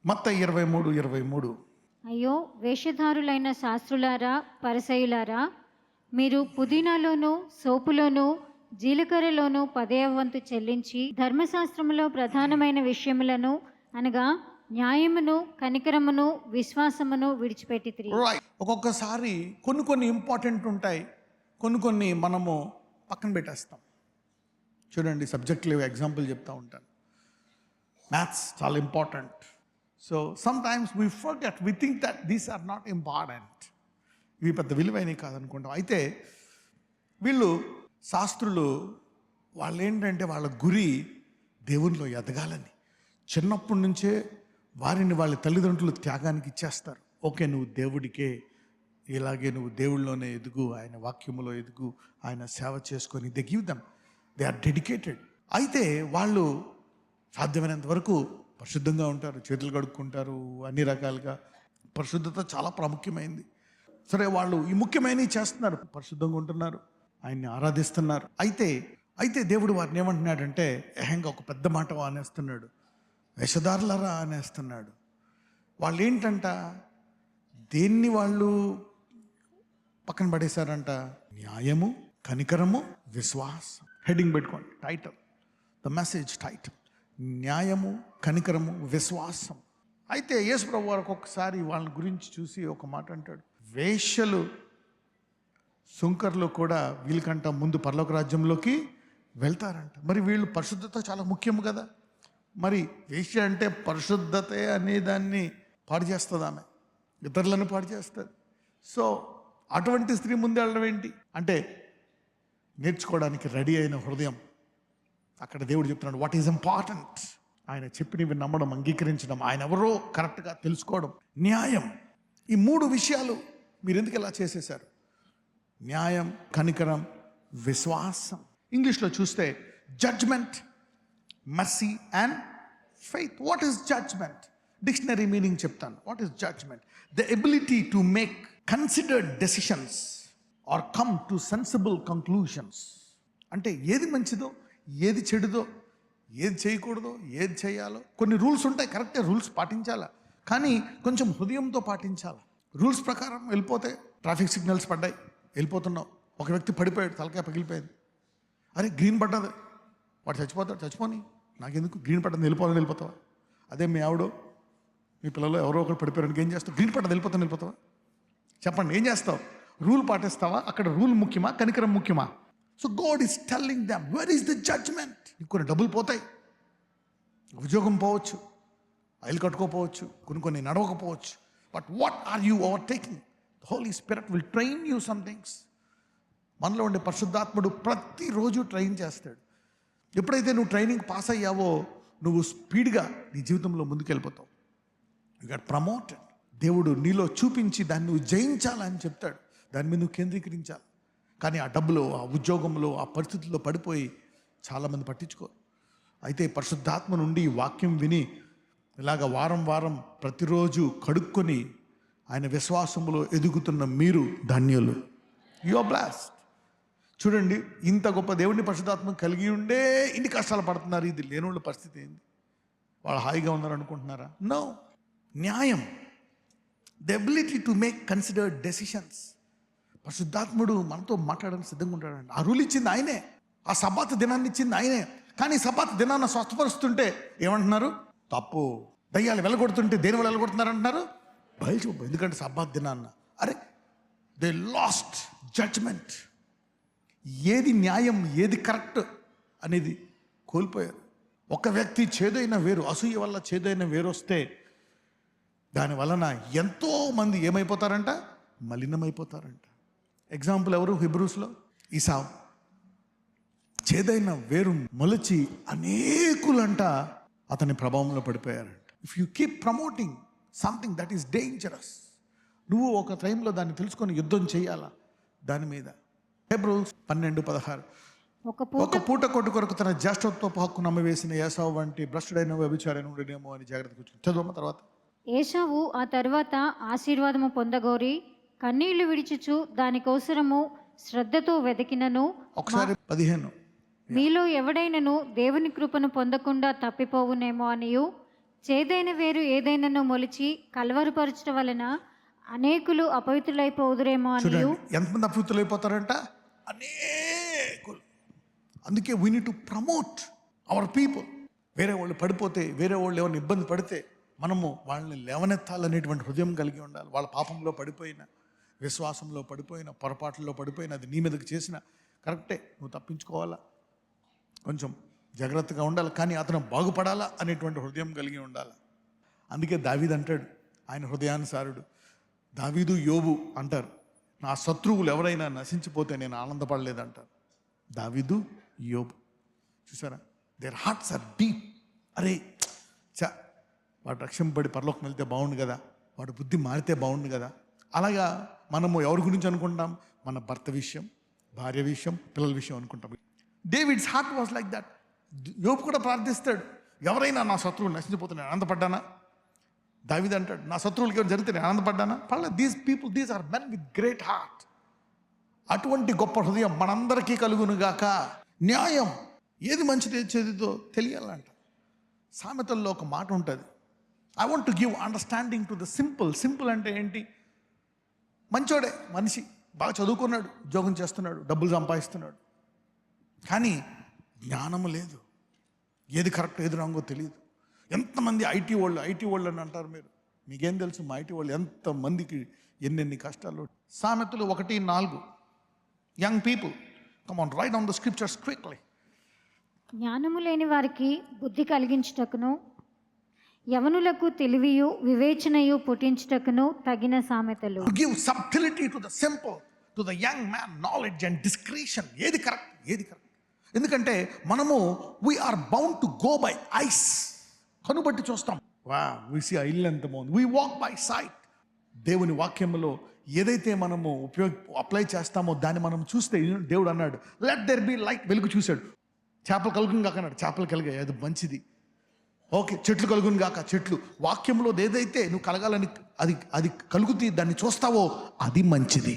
మత్తయి 23:23. అయ్యో వేషధారులైన శాస్త్రులారా పరిసయ్యులారా, మీరు పుదీనాలోను సోపులోను జీలకర్రలోను 10వ వంతు చెల్లించి ధర్మశాస్త్రములో ప్రధానమైన విషయములను అనగా న్యాయమును కనికరమును విశ్వాసమును విడిచిపెట్టితిరి. రైట్. ఒక్కొక్కసారి కొన్ని ఇంపార్టెంట్ ఉంటాయి, కొన్ని మనము పక్కన పెట్టేస్తాం. చూడండి, సబ్జెక్టులు ఎగ్జాంపుల్ చెప్తా ఉంటాను. మ్యాథ్స్ చాలా important. So sometimes we forget, we think that these are not important, ఇవి పెద్ద విలువైనవి కాదనుకుంటాం. అయితే వీళ్ళు శాస్త్రులు, వాళ్ళు ఏంటంటే వాళ్ళ గురి దేవునిలో ఎదగాలని. చిన్నప్పటి నుంచే వారిని వాళ్ళ తల్లిదండ్రులు త్యాగానికి ఇచ్చేస్తారు. ఓకే, నువ్వు దేవుడికే, ఇలాగే నువ్వు దేవుళ్ళలోనే ఎదుగు, ఆయన వాక్యములో ఎదుగు, ఆయన సేవ చేసుకొని, they give them, they are dedicated. అయితే వాళ్ళు సాధ్యమైనంత వరకు పరిశుద్ధంగా ఉంటారు, చేతులు కడుక్కుంటారు, అన్ని రకాలుగా పరిశుద్ధత చాలా ప్రాముఖ్యమైంది. సరే, వాళ్ళు ఈ ముఖ్యమైనవి చేస్తున్నారు, పరిశుద్ధంగా ఉంటున్నారు, ఆయన్ని ఆరాధిస్తున్నారు. అయితే దేవుడు వారిని ఏమంటున్నాడంటే, ఏహంగా ఒక పెద్ద మాట అనేస్తున్నాడు, వేషధారులరా అనేస్తున్నాడు. వాళ్ళు ఏంటంట, దేన్ని వాళ్ళు పక్కన పడేశారంట? న్యాయము, కనికరము, విశ్వాసం. హెడ్డింగ్ పెట్టుకోండి, టైటిల్, ద మెసేజ్ టైటిల్, న్యాయము, కనికరము, విశ్వాసం. అయితే యేసు ప్రభువు వారు ఒక్కొక్కసారి వాళ్ళ గురించి చూసి ఒక మాట అంటాడు, వేశ్యలు సుంకర్లు కూడా వీళ్ళకంట ముందు పరలోక రాజ్యంలోకి వెళ్తారంట. మరి వీళ్ళు పరిశుద్ధత చాలా ముఖ్యము కదా. మరి వేశ్య అంటే పరిశుద్ధతే అనేదాన్ని పాడు చేస్తుంది, ఆమె ఇతరులను పాడు చేస్తుంది. సో అటువంటి స్త్రీ ముందు వెళ్ళడం ఏంటి అంటే, నేర్చుకోవడానికి రెడీ అయిన హృదయం. అక్కడ దేవుడు చెప్తున్నాడు, వాట్ ఈజ్ ఇంపార్టెంట్, ఆయన చెప్పినవి నమ్మడం, అంగీకరించడం, ఆయన ఎవరో కరెక్ట్గా తెలుసుకోవడం, న్యాయం. ఈ 3 విషయాలు మీరు ఎందుకు ఇలా చేసేశారు? న్యాయం, కనికరం, విశ్వాసం. ఇంగ్లీష్లో చూస్తే judgement, mercy and faith. What is judgement? Dictionary meaning చెప్తాను. What is judgement? The ability to make considered decisions or come to sensible conclusions. అంటే ఏది మంచిదో, ఏది చెడుదో, ఏది చేయకూడదో, ఏది చేయాలో. కొన్ని రూల్స్ ఉంటాయి, కరెక్టే, రూల్స్ పాటించాలా, కానీ కొంచెం హృదయంతో పాటించాలి. రూల్స్ ప్రకారం వెళ్ళిపోతే, ట్రాఫిక్ సిగ్నల్స్ పడ్డాయి, వెళ్ళిపోతున్నావు, ఒక వ్యక్తి పడిపోయాడు, తలకాయ పగిలిపోయింది, అరే గ్రీన్ పడ్డది, వాడు చచ్చిపోతాడు, చచ్చిపోని, నాకెందుకు, గ్రీన్ పడ్డది, వెళ్ళిపోతావా? అదే మీ ఆవిడో మీ పిల్లలు ఎవరో ఒకరు పడిపోయారు, ఏం చేస్తావు? గ్రీన్ పడ్డది, వెళ్ళిపోతావా? చెప్పండి, ఏం చేస్తావు? రూల్ పాటిస్తావా? అక్కడ రూల్ ముఖ్యమా, కనికరం ముఖ్యమా? So God is telling them, where is the judgement? కొన్ని డబ్బులు పోతాయి, ఉద్యోగం పోవచ్చు, ఆయిల్ కట్టుకోపోవచ్చు, కొన్ని నడవకపోవచ్చు, but what are you overtaking? The Holy Spirit will train you some things. మనలో ఉండే పరిశుద్ధాత్ముడు ప్రతిరోజు ట్రైన్ చేస్తాడు. ఎప్పుడైతే నువ్వు ట్రైనింగ్ పాస్ అయ్యావో, నువ్వు స్పీడ్గా నీ జీవితంలో ముందుకెళ్ళిపోతావు. You get promoted. దేవుడు నీలో చూపించి దాన్ని నువ్వు జయించాలని చెప్తాడు, దాని మీద నువ్వు కేంద్రీకరించాలి. కానీ ఆ డబ్బులో, ఆ ఉద్యోగంలో, ఆ పరిస్థితుల్లో పడిపోయి చాలామంది పట్టించుకోరు. అయితే పరిశుద్ధాత్మ నుండి వాక్యం విని ఇలాగ వారం ప్రతిరోజు కడుక్కొని ఆయన విశ్వాసములో ఎదుగుతున్న మీరు ధన్యులు. You are blessed. చూడండి, ఇంత గొప్ప దేవుడిని పరిశుద్ధాత్మ కలిగి ఉండే ఇన్ని కష్టాలు పడుతున్నారు. ఇది లేనోళ్ళ పరిస్థితి ఏంది? వాళ్ళు హాయిగా ఉన్నారు అనుకుంటున్నారా? నో. న్యాయం, the ability to make considered decisions. పరిశుద్ధాత్ముడు మనతో మాట్లాడడానికి సిద్ధంగా ఉంటాడండి. ఆ రూల్ ఇచ్చింది ఆయనే, ఆ సబ్బాత్ దినాన్ని ఇచ్చింది ఆయనే. కానీ సబ్బాత్ దినాన్ని స్వస్థపరుస్తుంటే ఏమంటున్నారు? తప్పు. దయ్యాలు వెళ్ళగొడుతుంటే దేని వల్ల వెళ్ళగొడుతున్నారు అంటున్నారు? బయలుచూపు. ఎందుకంటే సబ్బాత్ దినాన్న, అరే దే లాస్ట్ జడ్జ్మెంట్. ఏది న్యాయం, ఏది కరెక్ట్ అనేది కోల్పోయారు. ఒక వ్యక్తి చేదైన వేరు, అసూయ వల్ల చేదైన వేరు వస్తే దాని వలన ఎంతో మంది ఏమైపోతారంట? మలినమైపోతారంట. ఎగ్జాంపుల్ ఎవరు? హిబ్రూస్లో ఈసావు. చేదైన వేరు మొలిచి అనేకులంట అతని ప్రభావంలో పడిపోయారంట. If you keep promoting something that is dangerous, నువ్వు ఒక టైంలో దాన్ని తెలుసుకొని యుద్ధం చేయాలా దాని మీద. హెబ్రూస్ 12:16. ఒక పూట కొట్టు కొరకు తన జ్యేష్ఠత్వపు హక్కు నమ్మవేసిన ఏసావు వంటి భ్రష్టుడైన వ్యభిచారైన ఉండేనేమో అని జాగ్రత్తగా చదువు. తర్వాత ఏసావు ఆ తర్వాత ఆశీర్వాదము పొందగోరి కన్నీళ్లు విడిచుచు దానికోసరము శ్రద్ధతో వెతికినను, ఒకసారి 15, మీలో ఎవడైనను దేవుని కృపను పొందకుండా తప్పిపోవునేమో అనియు చేదైన వేరు ఏదైనాను మొలిచి కలవరపరచడం వలన అనేకులు అపవిత్రులైపోదురేమో అని చూడండి ఎంతమంది అపవిత్రులు అయిపోతారంట, అనేకులు. అందుకే we need to promote our people. వేరే వాళ్ళు పడిపోతే, వేరే వాళ్ళు ఎవరిని ఇబ్బంది పడితే మనము వాళ్ళని లేవనెత్తాలనేటువంటి హృదయం కలిగి ఉండాలి. వాళ్ళ పాపంలో పడిపోయిన, విశ్వాసంలో పడిపోయిన, పొరపాట్లలో పడిపోయిన, అది నీ మీదకి చేసిన కరెక్టే, నువ్వు తప్పించుకోవాలా, కొంచెం జాగ్రత్తగా ఉండాలి, కానీ అతను బాగుపడాలా అనేటువంటి హృదయం కలిగి ఉండాలి. అందుకే దావీదు అంటాడు, ఆయన హృదయానుసారుడు. దావీదు యోబు అంటారు, నా శత్రువులు ఎవరైనా నశించిపోతే నేను ఆనందపడలేదంటారు. దావీదు యోబు చూసారా, దేర్ హార్ట్స్ ఆర్ డీప్. అరే వాడు రక్షింపబడి పరలోకం వెళ్తే బాగుండు కదా, వాడు బుద్ధి మారితే బాగుండు కదా. అలాగా మనము ఎవరి గురించి అనుకుంటాం? మన భర్త విషయం, భార్య విషయం, పిల్లల విషయం అనుకుంటాం. David's heart was like that. యోబు కూడా ప్రార్థిస్తాడు, ఎవరైనా నా శత్రువులు నశించిపోతే నేను ఆనందపడ్డానా? దావీదు అంటాడు, నా శత్రువులకి ఎవరు జరిగితే నేను ఆనందపడ్డానా? పర్లేదు. These are men with great heart. అటువంటి గొప్ప హృదయం మనందరికీ కలుగునుగాక. న్యాయం ఏది మంచిది చెడుదో తెలియాలంట. సామెతల్లో ఒక మాట ఉంటుంది, I want to give understanding to the simple. Simple అంటే ఏంటి? మంచోడే మనిషి, బాగా చదువుకున్నాడు, ఉద్యోగం చేస్తున్నాడు, డబ్బులు సంపాదిస్తున్నాడు, కానీ జ్ఞానము లేదు. ఏది కరెక్ట్ ఏది రాంగో తెలియదు. ఎంతమంది ఐటీ వాళ్ళు అని అంటారు. మీకేం తెలుసు? మా ఐటీ వాళ్ళు ఎంతమందికి ఎన్నెన్ని కష్టాలు. సామెతలు 1:4. Young people, come on, right down the scriptures quickly. జ్ఞానము లేని వారికి బుద్ధి కలిగించుటకును, యవనులకు తెలివియు వివేచనయు పుట్టించుటకును తగిన సామెతలు. To give subtlety to the simple, to the young man, knowledge and discretion. ఏది కరెక్ట్ ఏది కరెక్ట్? ఎందుకంటే మనము we are bound to go by eyes. కనుబట్టి చూస్తాం. we see ఆ ఇల్లు ఎంత బాగుంది. we walk by sight. దేవుని వాక్యంలో ఏదైతే మనము అప్లై చేస్తామో దాన్ని మనం చూస్తే, దేవుడు అన్నాడు లెట్ దేర్ బి లైట్. వెలుగు చూశాడు, చేపలు కలుగును కాక అన్నాడు, చేపలు కలిగాయి, అది మంచిది. ఓకే, చెట్లు కలుగును గాక, చెట్లు. వాక్యంలో ఏదైతే నువ్వు కలగాలని అది కలుగుతీ దాన్ని చూస్తావో అది మంచిది.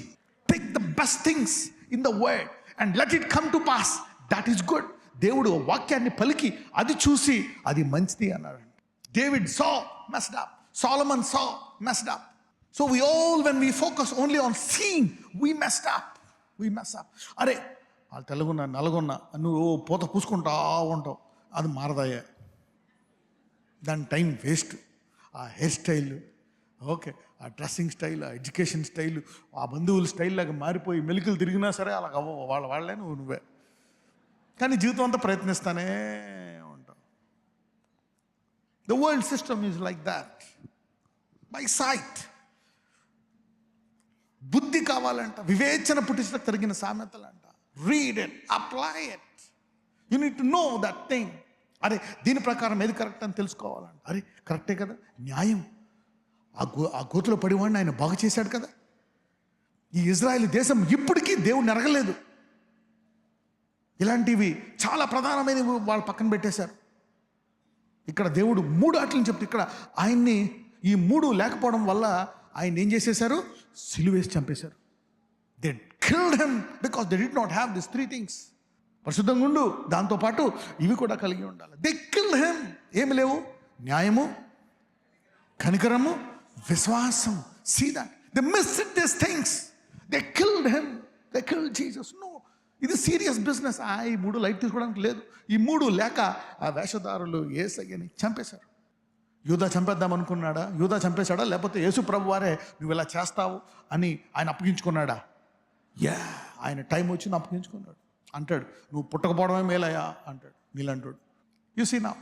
Take the best things in the word and let it come to pass, that is good. దేవుడు వాక్యాన్ని పలికి అది చూసి అది మంచిది అన్నాడు. David saw messed up, Solomon saw messed up. So we all, when we focus only on seeing, we messed up. అరే వాళ్ళు తెల్లగున్నా నల్లగున్నా నువ్వు పూత పూసుకుంటా ఉంటావు, అది మారదాయే, దాని టైం వేస్ట్. ఆ హెయిర్ స్టైల్, ఓకే, ఆ డ్రెస్సింగ్ స్టైల్, ఆ ఎడ్యుకేషన్ స్టైల్, ఆ బంధువుల స్టైల్ లాగా మారిపోయి మెలికలు తిరిగినా సరే అలాగ వాళ్ళే నువ్వే, కానీ జీవితం అంతా ప్రయత్నిస్తానే ఉంటావు. The world system is like that, by sight. బుద్ధి కావాలంట, వివేచన పుట్టించడానికి తరిగిన సామెతలంట. Read it, apply it, you need to know that thing. అరే దీని ప్రకారం ఏది కరెక్ట్ అని తెలుసుకోవాలంట. అరే కరెక్టే కదా, న్యాయం. ఆ గోతులో పడివాడిని ఆయన బాగు చేశాడు కదా. ఈ ఇజ్రాయెల్ దేశం ఇప్పటికీ దేవుడిని ఎరగలేదు. ఇలాంటివి చాలా ప్రధానమైనవి వాళ్ళు పక్కన పెట్టేశారు. ఇక్కడ దేవుడు 3 ఆటలను చెప్తే ఇక్కడ ఆయన్ని ఈ 3 లేకపోవడం వల్ల ఆయన ఏం చేసేశారు? సిలువేసి చంపేశారు. They killed him because they did not have this 3 things. పరిశుద్ధంగా ఉండు, దాంతోపాటు ఇవి కూడా కలిగి ఉండాలి. They killed him. ఏమి లేవు? న్యాయము, కనికరము, విశ్వాసం. See that they missed this things. They killed him, they killed Jesus. No, ఇది సీరియస్ బిజినెస్. ఈ 3 లైట్ తీసుకోవడానికి లేదు. ఈ 3 లేక ఆ వేషధారులు యేసయ్యని చంపేశారు. యూదా చంపేద్దాం అనుకున్నాడా? యూదా చంపేశాడా? లేకపోతే యేసు ప్రభు వారే నువ్వు ఇలా చేస్తావు అని ఆయన అప్పగించుకున్నాడా? ఆయన టైం వచ్చింది అప్పగించుకున్నాడు. అంటాడు నువ్వు పుట్టకపోవడమే మేలయ్యా అంటాడు. నీళ్ళంటాడు. You see now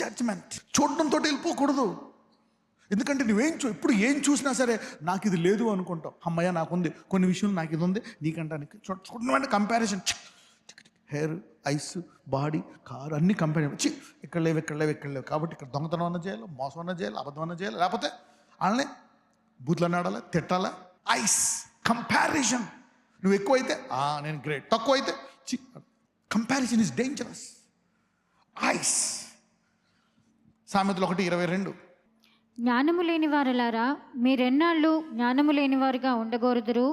judgement. చూడడంతో వెళ్ళిపోకూడదు. ఎందుకంటే ఇప్పుడు ఏం చూసినా సరే నాకు ఇది లేదు అనుకుంటావు. అమ్మయ్య నాకుంది, కొన్ని విషయాలు నాకు ఇది ఉంది, నీకంటానికి చూడడం comparison. Hair, ice, body, car అన్నీ కంపేర్ వచ్చి ఇక్కడ లేవు కాబట్టి ఇక్కడ దొంగతనం అన్న చేయాలి, మోసం అన్న చేయాలి, అబద్ధం అన్న చేయాలి, లేకపోతే వాళ్ళని బూతులు ఆడాలి, తిట్టాలా. Ice, comparison. నువ్వు ఎక్కువైతే నేను గ్రేట్, తక్కువ అయితే కంపారిజన్ ఇస్ డేంజరస్. ఐస్. సామెతలు 1:22. జ్ఞానము లేని వారలారా మీరెన్నాళ్ళు జ్ఞానము లేని వారుగా ఉండగోరుదురు?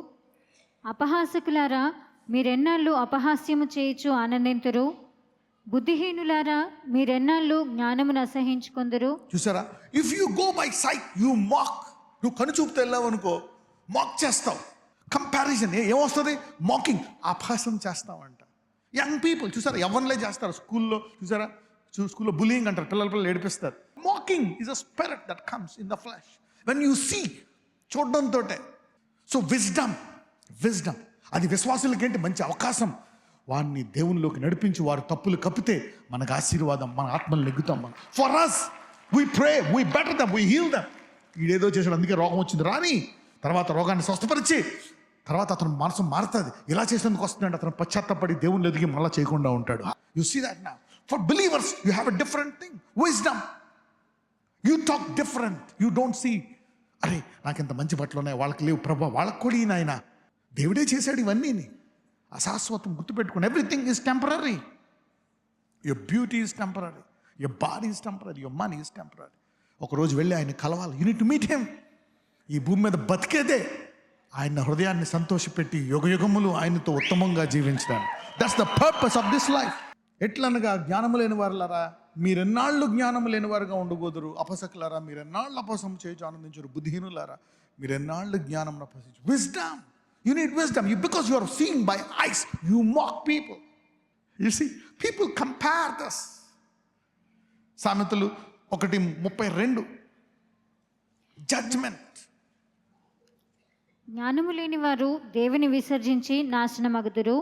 అపహాసకులారా మీరెన్నాళ్ళు అపహాస్యము చేయుచు ఆనందింతురు? బుద్ధిహీనులారా మీరెన్నాళ్ళు జ్ఞానమును అసహించుకొందురు. చూసారా, if you go by sight you mock. నువ్వు కనుచూపుతో వెళ్ళావు అనుకో, మాక్ చేస్తావు. కంపారిజన్ ఏమొస్తుంది? మాకింగ్, అపహాసం చేస్తావంట. యంగ్ పీపుల్ చూసారా, ఎవరిలే చేస్తారు స్కూల్లో. చూసారా, స్కూల్లో బులింగ్ అంటారు, పిల్లలు ఏడిపిస్తారు. Mocking is a spirit that comes in the flesh when you see, చూడడంతో. సో విజ్డమ్ అది విశ్వాసులకి ఏంటి మంచి అవకాశం. వారిని దేవునిలోకి నడిపించి వారు తప్పులు కప్పితే మనకు ఆశీర్వాదం, మన ఆత్మలు నెగ్గుతాం. మనం for us we pray, we better them, we heal them. ఈడేదో చేశాడు అందుకే రోగం వచ్చింది రాని, తర్వాత రోగాన్ని స్వస్థపరిచి తర్వాత అతను మనసు మారుతుంది. ఇలా చేసేందుకు వస్తున్నాడు, అతను పశ్చాత్తపడి దేవుని ఎదిగి మళ్ళీ చేయకుండా ఉంటాడు. You see that now. For believers you have a different thing, wisdom. You talk different. You don't see, అరే నాకు ఇంత మంచి బట్టలు ఉన్నాయి, వాళ్ళకి లేవు ప్రభా, వాళ్ళకి కూడా ఈయన ఆయన దేవుడే చేశాడు ఇవన్నీ. అశాశ్వతం గుర్తుపెట్టుకుని, everything is temporary. Your beauty is temporary, your body is temporary, your money is temporary. ఒకరోజు వెళ్ళి ఆయన కలవాలి. You need to meet him. ఈ భూమి మీద బతికేదే ఆయన హృదయాన్ని సంతోషపెట్టి యుగయుగములు ఆయనతో ఉత్తమంగా జీవించడానికి. That's the purpose of this life. ఎట్లనగా జ్ఞానము లేని వారులారా మీరెన్నాళ్ళు జ్ఞానము లేని వారుగా ఉండకూడదు. అపసకులారా మీరెన్నాళ్ళు అపసము చేయొచ్చు ఆనందించరు. బుద్ధిహీనులారా మీరెన్నాళ్ళు జ్ఞానం అపసించు. Wisdom, you need wisdom. Because you are seen by eyes, you mock people. You see, people compare this. సామెతలు 1:32 జడ్జ్మెంట్. జ్ఞానము లేని వారు దేవుని విసర్జించి నాశనమగుదురు.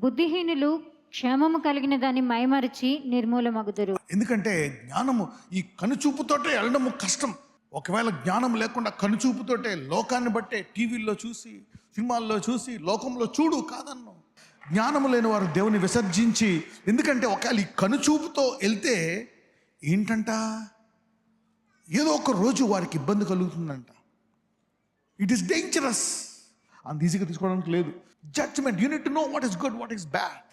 బుద్ధిహీనులు క్షేమము కలిగిన దాన్ని మైమరిచి నిర్మూలమగుదురు. ఎందుకంటే జ్ఞానము ఈ కనుచూపుతోటే వెళ్ళడము కష్టం. ఒకవేళ జ్ఞానం లేకుండా కనుచూపుతోటే లోకాన్ని బట్టే టీవీల్లో చూసి, సినిమాల్లో చూసి, లోకంలో చూడు కాదన్ను. జ్ఞానము లేని వారు దేవుని విసర్జించి, ఎందుకంటే ఒకవేళ ఈ కనుచూపుతో వెళ్తే ఏంటంట, ఏదో ఒక రోజు వారికి ఇబ్బంది కలుగుతుందంట. It is dangerous. అంత ఈజీగా తీసుకోవడానికి లేదు. Judgement, you need to know what is good, what is bad.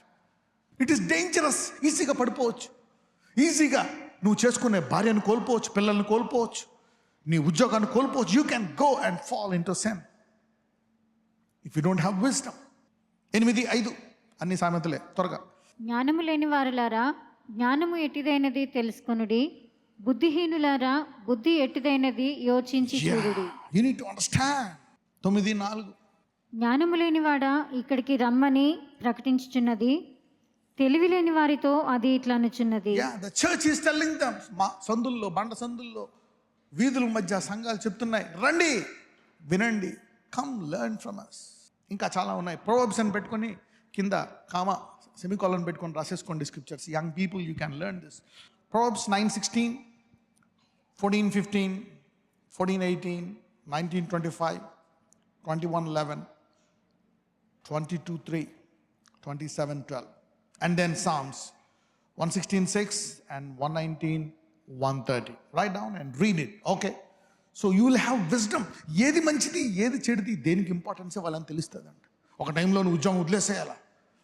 It is dangerous. ఈజీగా పడిపోవచ్చు, ఈజీగా నువ్వు చేసుకునే భార్యను కోల్పోవచ్చు, పిల్లల్ని కోల్పోవచ్చు, నీ ఉద్యోగాన్ని కోల్పోవచ్చు. You can go and fall in to sin if you don't have wisdom. 8:5 అన్ని సామెతలే త్వరగా. జ్ఞానము లేని వారులారా జ్ఞానము ఎట్టిదైనది తెలుసుకొనుడి. బుద్ధిహీనులారా బుద్ధి ఎట్టిదైనది యోచించి చూడుడి. You need to understand. 9:4 జ్ఞానము లేనివాడా ఇక్కడికి రమ్మని ప్రకటించుచున్నది, తెలివి లేని వారితో అది ఇట్లా అనుచున్నది. The church is telling them. మా సందుల్లో, బండ సందుల్లో, వీధుల మధ్య సంఘాలు చెప్తున్నాయి, రండి వినండి, కమ్ లెర్న్ ఫ్రమ్ us. ఇంకా చాలా ఉన్నాయి. ప్రొవర్బ్స్ అని పెట్టుకొని కింద కామా సెమికాలన్ పెట్టుకొని రాసేసుకోండి scriptures. Young people you can learn this. Proverbs 9:16, 14:15, 14:18, 19:25, 21:11, 22:3, 27:12. And then Psalms 116:6 and 119:130. Write down and read it. Okay. So you will have wisdom. ఏది మంచిది, ఏది చెడుది, దేనికి ఇంపార్టెన్స్ ఇవ్వాలని తెలుస్తుంది అంట. ఒక టైంలో నువ్వు ఉద్యోగం వదిలేసేయాలా,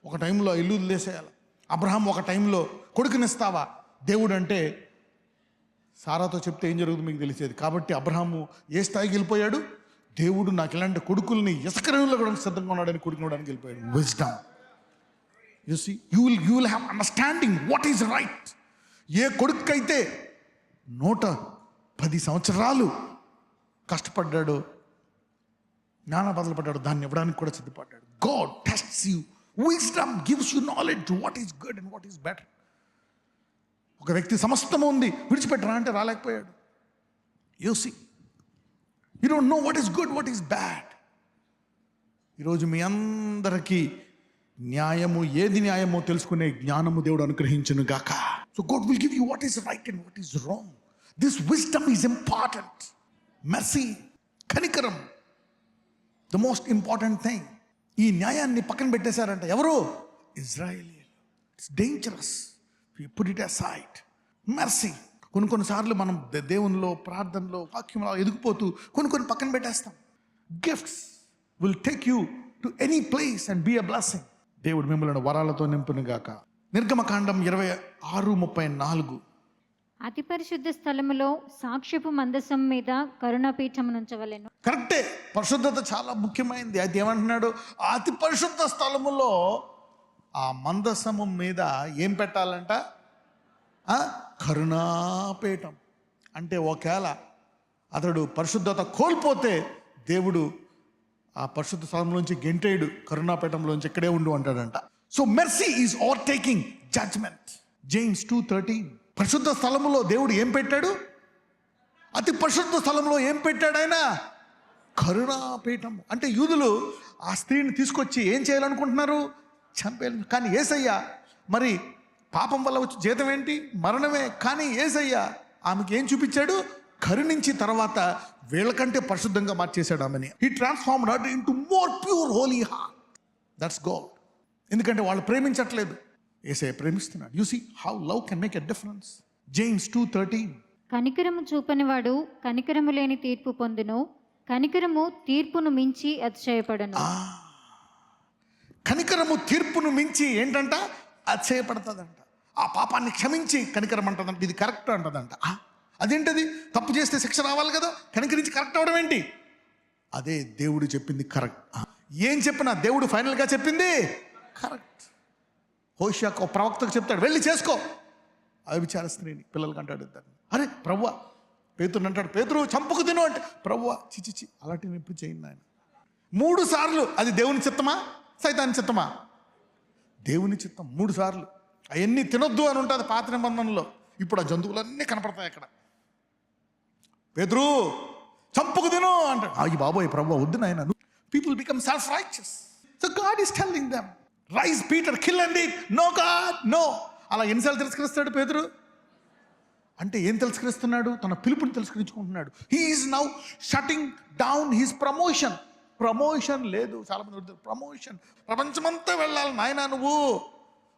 ఒక టైంలో ఇల్లు వదిలేసేయాలా. అబ్రహాం ఒక టైంలో కొడుకునిస్తావా దేవుడు అంటే, సారాతో చెప్తే ఏం జరుగుతుందో మీకు తెలిసేది. కాబట్టి అబ్రహాము ఏ స్థాయికి వెళ్ళిపోయాడు, దేవుడు నాకు ఇలాంటి కొడుకుల్ని ఇసుకరేణుల్లో కూడా సిద్ధంగా ఉన్నాడని కొడుకునడానికి వెళ్ళిపోయాడు. Wisdom. You see, you will have understanding what is right. ఏ కొడుకైతే 110 సంవత్సరాలు కష్టపడ్డాడు, జ్ఞానబదలు పడ్డాడు, దాన్ని ఇవ్వడానికి కూడా సిద్ధపడ్డాడు. God tests you. Wisdom gives you knowledge to what is good and what is better. ఒక వ్యక్తి సమస్తము ఉంది, విడిచిపెట్టరా అంటే రాలేకపోయాడు. You see, you don't know what is good, what is bad. ఈరోజు మీ అందరికీ న్యాయము, ఏది న్యాయమో తెలుసుకునే జ్ఞానము దేవుడు అనుగ్రహించును గాక. So God will give you what is right and what is wrong. This wisdom is important. Mercy, కనికరం, ద మోస్ట్ ఇంపార్టెంట్ థింగ్. ఈ న్యాయాన్ని పక్కన పెట్టేశారంట ఎవరు? ఇజ్రాయేలీయులు. It's dangerous. You put it aside. Mercy. కొన్నిసార్లు మనం దేవునిలో, ప్రార్థనలో, వాక్యంలో ఎదిగిపోతూ కొన్ని పక్కన పెట్టేస్తాం. Gifts will take you to any place and be a blessing. దేవుడు మిమ్మల్ని వరాలతో నింపును గాక. నిర్గమకాండం 26:34. అతి పరిశుద్ధ స్థలములో సాక్ష్యపు మందసం మీద కరుణాపీఠమునుంచవలెను. కరెక్టే. పరిశుద్ధత చాలా ముఖ్యమైనది. అయితే ఏమంటున్నాడు? అతి పరిశుద్ధ స్థలములో ఆ మందసము మీద ఏం పెట్టాలంట? కరుణాపీఠం. అంటే ఒకవేళ అతడు పరిశుద్ధత కోల్పోతే దేవుడు ఆ పరిశుద్ధ స్థలంలోంచి గెంటేయుడు, కరుణాపీఠంలోంచి ఇక్కడే ఉండు అంటాడంట. So mercy is overtaking judgement. James 2:13. పరిశుద్ధ స్థలంలో దేవుడు ఏం పెట్టాడు? అతి పరిశుద్ధ స్థలంలో ఏం పెట్టాడు ఆయన? కరుణాపీఠం. అంటే యూదులు ఆ స్త్రీని తీసుకొచ్చి ఏం చేయాలనుకుంటున్నారు? చంపేయాలి. కానీ యేసయ్య మరి పాపం వల్ల వచ్చి జీతం ఏంటి? మరణమే. కానీ యేసయ్య ఆమెకి ఏం చూపించాడు? కరుణించి తర్వాత వీళ్ళకంటే పరిశుద్ధంగా మార్చేశాడు ఆమెని. He transformed her into more pure holy heart. That's God. ఎందుకంటే వాళ్ళు ప్రేమించట్లేదు, యేసయ్య ప్రేమిస్తున్నాడు. You see how love can make a difference. James 2:13. కనికరము చూపనివాడు కనికరము లేని తీర్పు పొందును, కనికరము తీర్పును మించి అతిశయపడను. కనికరము తీర్పును మించి ఏంటంట? అతిశయపడుతుందంట. ఆ పాపాన్ని క్షమించి కనికరం అంటదంట. ఇది కరెక్ట్ అంటదంట. అదేంటది? తప్పు చేస్తే శిక్ష రావాలి కదా, కనికరించి కరెక్ట్ అవడం ఏంటి? అదే దేవుడు చెప్పింది కరెక్ట్. ఏం చెప్పినా దేవుడు ఫైనల్గా చెప్పింది కరెక్ట్. హోషేయ ఒక ప్రవక్తకు చెప్తాడు, వెళ్ళి చేసుకో వ్యభిచార స్త్రీని. పిల్లలకి అంటాడు ఇద్దరిని. అరే ప్రభువా, పేతురుని అంటాడు, పేతురు చంపుకు తిను అంటే, ప్రభువా చిచిచి అలాంటివి ఎప్పుడు చేయండి ఆయన. 3 సార్లు. అది దేవుని చిత్తమా సైతాని చిత్తమా? దేవుని చిత్తం. 3 సార్లు. అవన్నీ తినొద్దు అని ఉంటుంది పాత నిబంధనలో. ఇప్పుడు ఆ జంతువులన్నీ కనపడతాయి అక్కడ. పేతురు చంపుకు తిను అంటాడు. అయ్యి బాబోయ్ ప్రభువా వద్దు నాయన. People become self righteous. So God is telling them, rise Peter, kill and eat. No God no. అలా ఎన్నిసార్లు తిరస్కరిస్తాడు పేతురు? అంటే ఏం తిరస్కరిస్తున్నాడు? తన పిలుపుని తిరస్కరించుకుంటున్నాడు. He is now shutting down his promotion. Promotion లేదు. చాలామంది వద్దు ప్రమోషన్. ప్రపంచమంతా వెళ్ళాలి నాయన, నువ్వు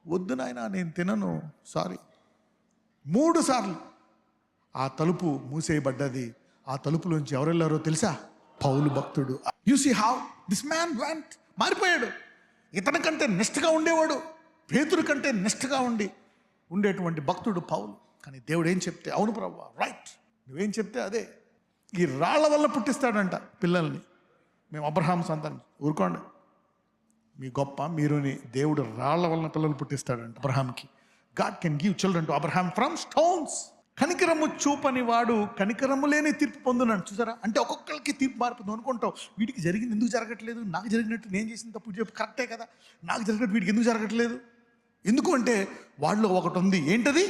వద్దు నాయన, నేను తినను, సారీ. 3 సార్లు ఆ తలుపు మూసేయబడ్డది. ఆ తలుపులోంచి ఎవరు వెళ్ళారో తెలుసా? పౌలు భక్తుడు. You see how this man went. మారిపోయాడు. ఇతని కంటే నిష్ఠగా ఉండేవాడు, పేతురు కంటే నిష్ఠగా ఉండేటువంటి భక్తుడు పౌలు. కానీ దేవుడు ఏం చెప్తే అవును ప్రభువా, రైట్, నువ్వేం చెప్తే అదే. ఈ రాళ్ల వల్ల పుట్టిస్తాడంట పిల్లల్ని. మేము అబ్రహాం సంతానం. ఊరుకోండి, మీ గొప్ప మీరుని. దేవుడు రాళ్ల వలన పిల్లలు పుట్టిస్తాడంట అబ్రహాంకి. God can give children to Abraham from stones. కనికరము చూపని వాడు కనికరము లేని తీర్పు పొందున్నాడు. చూసారా? అంటే ఒక్కొక్కరికి తీర్పు మారుతుంది. అనుకుంటావు వీడికి జరిగింది ఎందుకు జరగట్లేదు, నాకు జరిగినట్టు నేను చేసిన తప్పు చెప్పు కరెక్టే కదా, నాకు జరిగినట్టు వీడికి ఎందుకు జరగట్లేదు? ఎందుకు అంటే వాళ్ళలో ఒకటి ఉంది. ఏంటది?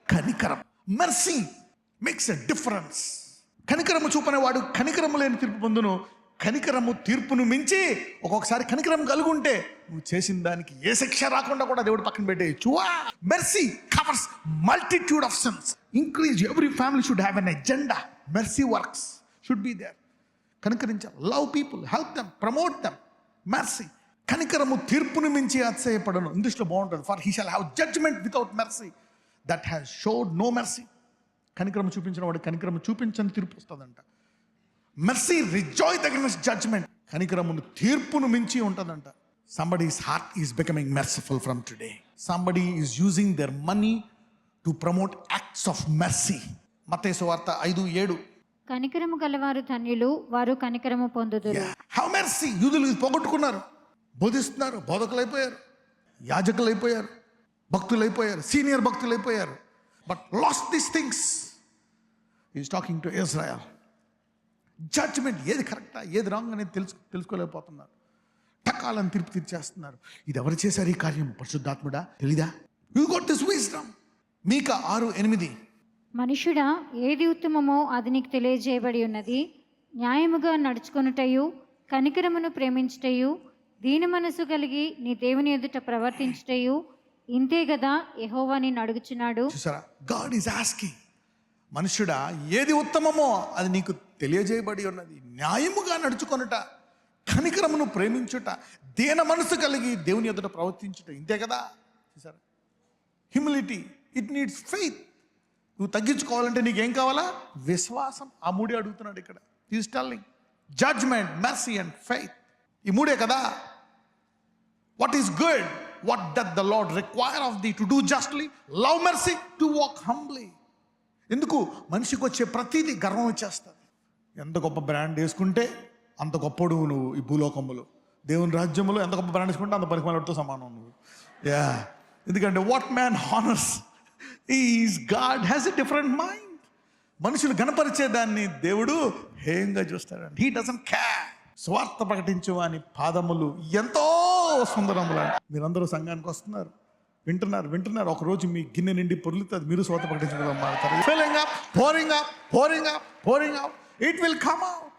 కనికరం. Mercy makes a difference. కనికరము చూపని వాడు కనికరము లేని తీర్పు పొందును. కనికరము తీర్పును మించి. ఒక్కొక్కసారి కనికరం కలుగుంటే నువ్వు చేసిన దానికి ఏ శిక్ష రాకుండా కూడా దేవుడు పక్కన పెట్టేయచ్చు. Mercy covers multitude of sins. Increase. Every family should have an agenda. Mercy works should be there. కనికరించాలి. Love people, help them, promote them. Mercy. కనికరము తీర్పును మించి అతిశయపడను. ఇంగ్లీష్లో బాగుంటుంది. For he shall have judgement without mercy that has showed no mercy. కనికరము చూపించిన వాడు కనికరము చూపించని తీర్పు వస్తుందంట. Mercy rejoice against judgement. కనికరమును తీర్పును మించి ఉంటుందంట. Somebody's heart is becoming merciful from today. Somebody is using their money to promote acts of mercy. మత్తయి సువార్త 5:7. కనికరము గలవారు ధన్యులు, వారు కనికరము పొందుదురు. Have mercy. యూదులు పోగొట్టుకున్నారు, బోధిస్తున్నారు, బోధకులైపోయారు, యాజకులైపోయారు, భక్తులైపోయారు, సీనియర్ భక్తులైపోయారు. But lost these things. Is talking to Israel. Judgement ఏది కరెక్టా ఏది రాంగ్ అనేది తెలుసుకోలేకపోతున్నారు. టకాలను తీర్పు తీర్చేస్తున్నారు. ఇది ఎవరు చేశారు ఈ కార్యం? పరిశుద్ధాత్ముడా? తెలీదా? You got this wisdom. మీకా 6:8. మనుషుడా, ఏది ఉత్తమమో అది నీకు తెలియజేయబడి ఉన్నది. న్యాయముగా నడుచుకొనుటయు, కనికరమును ప్రేమించుటయు, దీన మనసు కలిగి నీ దేవుని ఎదుట ప్రవర్తించుటయు ఇంతే కదా యెహోవా నిన్ను అడుగుచున్నాడు. చూసారా? గాడ్ ఈజ్ ఆస్కింగ్, మనుషుడా ఏది ఉత్తమమో అది నీకు తెలియజేయబడి ఉన్నది. న్యాయముగా నడుచుకొనుట, కనికరమును ప్రేమించుట, దీన మనసు కలిగి దేవుని ఎదుట ప్రవర్తించుట ఇంతే కదా. చూసారా? హ్యూమిలిటీ. It needs faith. నువ్వు తగ్గించుకోవాలంటే నీకేం కావాలా? విశ్వాసం. ఆ 3 అడుగుతున్నాడు ఇక్కడ. Is telling judgement, mercy and faith. ఈ 3 కదా. What is good? What doth the Lord require of thee? To do justly, love mercy, to walk humbly. ఎందుకు? మనిషికి వచ్చే ప్రతిదీ గర్వం వచ్చేస్తుంది. ఎంత గొప్ప బ్రాండ్ వేసుకుంటే అంత గొప్పడు నువ్వు ఈ భూలోకములో. దేవుని రాజ్యంలో ఎంత గొప్ప బ్రాండ్స్కుంటే అంత పరిమాణతో సమానం నువ్వు. యా, ఎందుకంటే what man honours is God has a different mind. మనుషులు గణపరిచేదాన్ని దేవుడు హేయంగా చూస్తాడండి. He doesn't care. స్వార్థ ప్రకటించు అని పాదములు ఎంతో సుందరములు. మీరందరూ సంఘానికి వస్తున్నారు, వింటున్నారు. ఒకరోజు మీ గిన్నె నిండి పొర్లుతుంది, మీరు స్వార్థ ప్రకటించడం మారుతారు. pouring up, it will come out.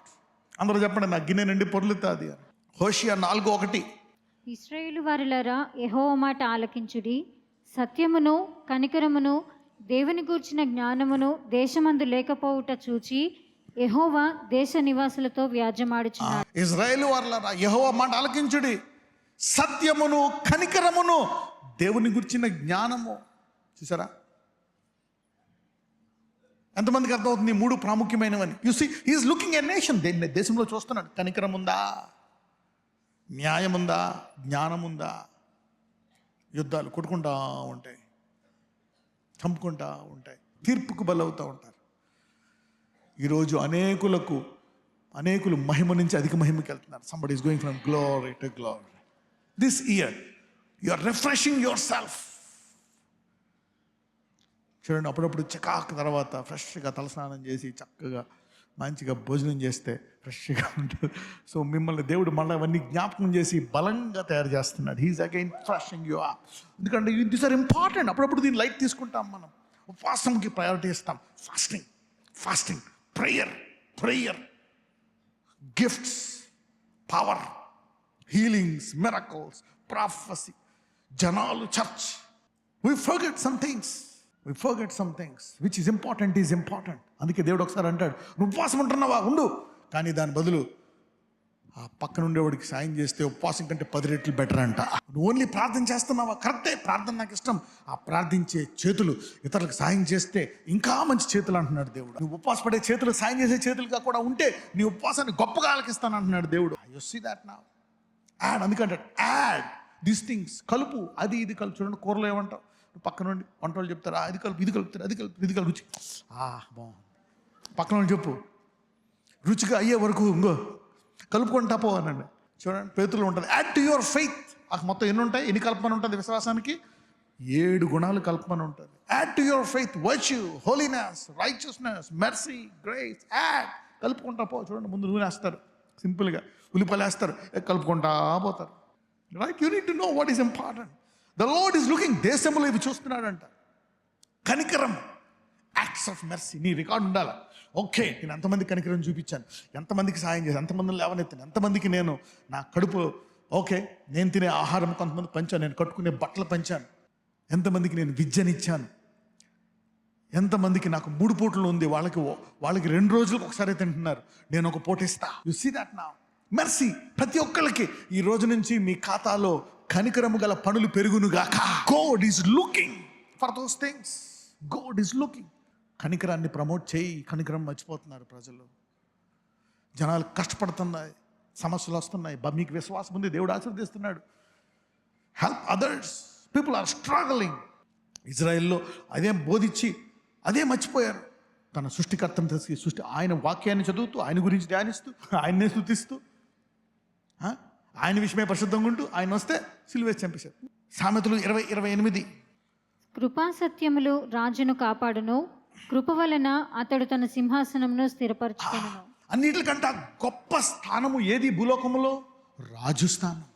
అందరూ చెప్పండి, నా గిన్నె నిండి పొర్లుతుంది అని. హోషియా 4:1. ఇశ్రాయేలు వారులారా, యెహోవా మాట ఆలకించుడి. సత్యమును కనికరమును దేవుని గూర్చిన జ్ఞానమును దేశమందు లేకపోవుట చూచి యెహోవా దేశ నివాసులతో వ్యాజ్యమాడుచున్నాడు. ఇశ్రాయేలు వారులారా, యెహోవా మాట ఆలకించుడి. సత్యమును కనికరమును దేవుని గురించిన జ్ఞానము. చూసారా ఎంతమందికి అర్థమవుతుంది? 3 ప్రాముఖ్యమైనవని. You see he is looking a nation. దేశంలో చూస్తున్నాడు. కనికరం ఉందా, న్యాయం ఉందా, జ్ఞానం ఉందా? యుద్ధాలు కొట్టుకుంటా ఉంటాయి, చంపుకుంటా ఉంటాయి, తీర్పుకు బలవుతూ ఉంటారు. ఈరోజు అనేకులు మహిమ నుంచి అధిక మహిమకి వెళ్తున్నారు. Somebody is going from glory to glory. This year you are refreshing yourself. చూడండి, అప్పుడప్పుడు చకాక్ తర్వాత ఫ్రెష్గా తలస్నానం చేసి చక్కగా మంచిగా భోజనం చేస్తే ఫ్రెష్గా ఉంటుంది. సో మిమ్మల్ని దేవుడు మళ్ళీ అవన్నీ జ్ఞాపకం చేసి బలంగా తయారు చేస్తున్నాడు. He is again freshing you up. ఎందుకంటే దీస్ ఆర్ ఇంపార్టెంట్. అప్పుడప్పుడు దీన్ని లైట్ తీసుకుంటాం మనం. ఉపవాసంకి ప్రయారిటీ ఇస్తాం. Fasting, prayer, gifts, power, healings, miracles, prophecy. జనాలు church. We forget some things which is important. అందుకే దేవుడు ఒకసారి అంటాడు, నువ్వు ఉపవాసం ఉంటున్నావా, ఉండు, కానీ దాని బదులు ఆ పక్కన ఉండేవాడికి సాయం చేస్తే ఉపవాసం కంటే 10 రెట్లు బెటర్ అంట. నువ్వు ఓన్లీ ప్రార్థన చేస్తున్నావా, కరెక్టే, ప్రార్థన నాకు ఇష్టం. ఆ ప్రార్థించే చేతులు ఇతరులకు సాయం చేస్తే ఇంకా మంచి చేతులు అంటున్నాడు దేవుడు. నువ్వు ఉపవాసపడే చేతులు సాయం చేసే చేతులుగా కూడా ఉంటే నీ ఉపవాసాన్ని గొప్పగా ఆలకిస్తాను అంటున్నాడు దేవుడు. You see that now. అందుకంటే యాడ్ దీస్ థింగ్స్, కలుపు, అది ఇది కలుపు. చూడండి, కూరలో ఏమంటావు, పక్కన నుండి వంటలు చెప్తారా, అది కలుపు, ఇది కలుపుతారు, అది కలుపు, రుచి బాగుంది. పక్కన నుండి చెప్పు, రుచిగా అయ్యే వరకు ఇంకో కలుపుకుంటా పో అనండి. చూడండి, పేతుల్లో ఉంటుంది, యాడ్ టు యువర్ ఫెయిత్. మొత్తం ఎన్ని ఉంటాయి, ఎన్ని కల్పన ఉంటుంది విశ్వాసానికి? 7 గుణాలు కల్పన ఉంటుంది. Add to your faith virtue, holiness, righteousness, mercy, grace. Add, కలుపుకుంటా పో. చూడండి, ముందు నూనె వేస్తారు, సింపుల్గా ఉల్లిపాయలు వేస్తారు, కలుపుకుంటా పోతారు. Right, you need to know what is important. The lord is looking. దేశంలో ఇవి చూస్తున్నాడంట. కనికరం, యాక్ట్స్ ఆఫ్ మెర్సీ. నీ రికార్డు ఉండాలి. ఓకే, నేను ఎంతమంది కనికరం చూపించాను, ఎంతమందికి సాయం చేశాను, ఎంతమందిని లేవనెత్తాను, ఎంతమందికి నేను నా కడుపు, ఓకే, నేను తినే ఆహారం కొంతమంది పంచాను, నేను కట్టుకునే బట్టలు పంచాను, ఎంతమందికి నేను విద్యనిచ్చాను, ఎంతమందికి నాకు 3 పూటలు ఉంది, వాళ్ళకి 2 రోజులకు ఒకసారి తింటున్నారు, నేను ఒక పూట ఇస్తా. You see that now. Mercy. ప్రతి ఒక్కరికి ఈ రోజు నుంచి మీ ఖాతాలో కనికరము గల పనులు పెరుగునుగాక. God is looking for those things. God is looking. కనికరాన్ని ప్రమోట్ చేయి. కనికరం మర్చిపోతున్నారు ప్రజలు. జనాలు కష్టపడుతున్నాయి, సమస్యలు వస్తున్నాయి, మీకు విశ్వాసం ఉంది, దేవుడు ఆశీర్వదిస్తున్నాడు. Help others. People are struggling. ఇజ్రాయెల్లో అదే బోధించి అదే మర్చిపోయారు. తన సృష్టికర్తను తెలిసి ఆయన వాక్యాన్ని చదువుతూ, ఆయన గురించి ధ్యానిస్తూ, ఆయన్నే స్తుతిస్తూ, ఆయన విషయమే పరిశుద్ధంగా ఉంటూ, ఆయన వస్తే సిలువేసి చంపేశారు. సామెతలు 20:28. కృపా సత్యములు రాజును కాపాడును, కృప వలన అతడు తన సింహాసనమును స్థిరపరచుకొనును. అన్నిటికంటే గొప్ప స్థానము ఏది భూలోకములో? రాజు స్థానం.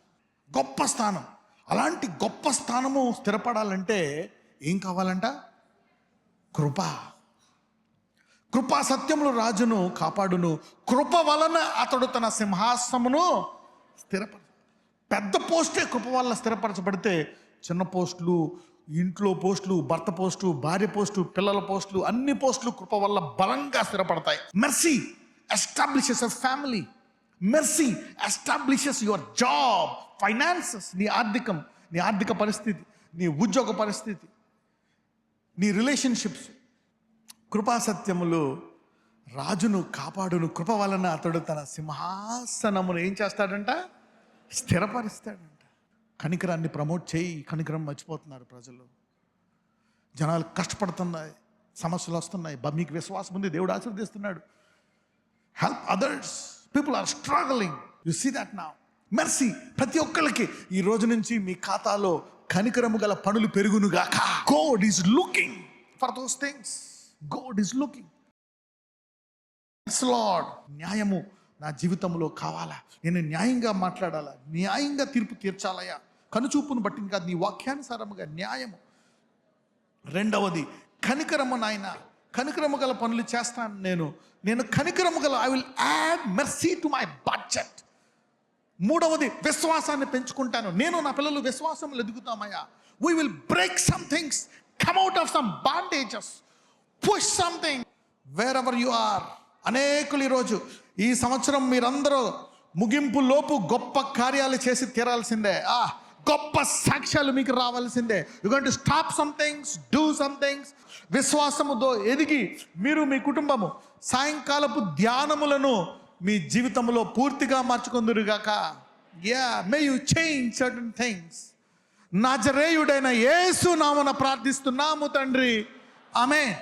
గొప్ప స్థానం. అలాంటి గొప్ప స్థానము స్థిరపడాలంటే ఏం కావాలంట? కృపా సత్యములు రాజును కాపాడును, కృప వలన అతడు తన సింహాసనమును పెద్ద పోస్టే కృప వల్ల స్థిరపరచబడితే, చిన్న పోస్టులు, ఇంట్లో పోస్టులు, భర్త పోస్టు, భార్య పోస్టు, పిల్లల పోస్టులు, అన్ని పోస్టులు కృప వల్ల బలంగా స్థిరపడతాయి. Mercy establishes a family. Mercy establishes your job, finances, నీ ఆర్థిక పరిస్థితి, నీ ఉద్యోగ పరిస్థితి, నీ రిలేషన్షిప్స్. కృపా సత్యములు రాజును కాపాడును, కృప వలన అతడు తన సింహాసనమును ఏం చేస్తాడంట? స్థిరపరుస్తాడంట. కనికరాన్ని ప్రమోట్ చేయి. కనికరం మర్చిపోతున్నారు ప్రజలు. జనాలు కష్టపడుతున్నాయి, సమస్యలు వస్తున్నాయి, మీకు విశ్వాసం ఉంది, దేవుడు ఆశీర్వదిస్తున్నాడు. Help others. People are struggling. You see that now. Mercy ప్రతి ఒక్కరికి ఈ రోజు నుంచి మీ ఖాతాలో కనికరము గల పనులు పెరుగునుగాక. God is looking for those things. God is looking. Lord, న్యాయము నా జీవితంలో కావాలా, నేను న్యాయంగా మాట్లాడాలా, న్యాయంగా తీర్పు తీర్చాలయా, కనుచూపును బట్టి కాదు నీ వాక్యానుసారముగా న్యాయము. రెండవది కనికరము. నాయన కనికరము గల పనులు చేస్తాను నేను కనికరము గల, I will add mercy to my budget. మూడవది విశ్వాసాన్ని పెంచుకుంటాను. నేను నా పిల్లలు విశ్వాసంలో ఎదుగుతామయ్యా. We will break some things, come out of some bondages, push something wherever you are. అనేకులు ఈరోజు ఈ సంవత్సరం మీరందరూ ముగింపు లోపు గొప్ప కార్యాలు చేసి తీరాల్సిందే. గొప్ప సాక్ష్యాలు మీకు రావాల్సిందే. You going to stop some things, do some things. విశ్వాసముతో ఎదిగి మీరు మీ కుటుంబము సాయంకాలపు ధ్యానములను మీ జీవితంలో పూర్తిగా మార్చుకుందురుగాక. మే యు చేంజ్ సర్టన్ థింగ్స్. నజరేయుడైన యేసు నామమున ప్రార్థిస్తున్నాము తండ్రి, ఆమేన్.